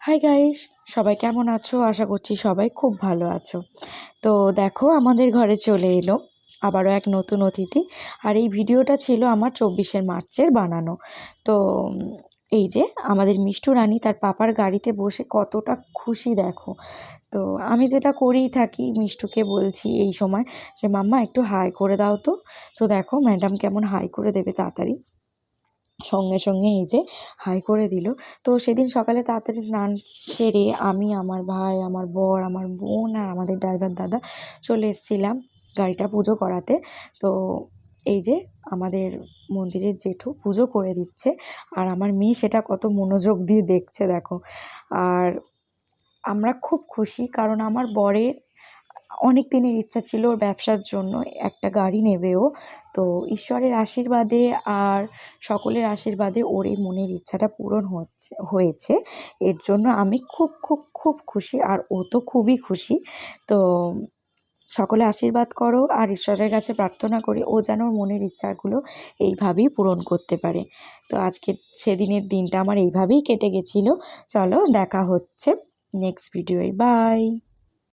Hi guys, সবাই কেমন আছো? আশা করছি সবাই খুব ভালো আছো। তো দেখো, আমাদের ঘরে চলে এলো আবারও এক নতুন অতিথি। আর এই ভিডিওটা ছিল আমার 24শে মার্চের বানানো। তো এই যে আমাদের মিষ্টু রানী তার পাপার গাড়িতে বসে কতটা খুশি দেখো। তো আমি যেটা করেই থাকি, মিষ্টুকে বলছি এই সময় যে মাম্মা একটু হাই করে দাও। তো তো দেখো ম্যাডাম কেমন হাই করে দেবে তাড়াতাড়ি, সঙ্গে সঙ্গে এই যে হাই করে দিল। তো সেদিন সকালে তাড়াতাড়ি স্নান সেরে আমি, আমার ভাই, আমার বর, আমার বোন আর আমাদের ড্রাইভার দাদা চলে এসেছিলাম গাড়িটা পুজো করাতে। তো এই যে আমাদের মন্দিরের জেঠু পুজো করে দিচ্ছে, আর আমার মেয়ে সেটা কত মনোযোগ দিয়ে দেখছে দেখো। আর আমরা খুব খুশি, কারণ আমার বরের অনেক দিনের ইচ্ছা ছিল ওর ব্যবসার জন্য একটা গাড়ি নেবে ও। তো ঈশ্বরের আশীর্বাদে আর সকলের আশীর্বাদে ওর এই মনের ইচ্ছাটা পূরণ হয়েছে। এর জন্য আমি খুব খুব খুব খুশি, আর ও তো খুবই খুশি। তো সকলে আশীর্বাদ করো, আর ঈশ্বরের কাছে প্রার্থনা করি ও যেন ওর মনের ইচ্ছাগুলো এইভাবেই পূরণ করতে পারে। তো আজকে সেদিনের দিনটা আমার এইভাবেই কেটে গেছিলো। চলো দেখা হচ্ছে নেক্সট ভিডিওয়, বাই।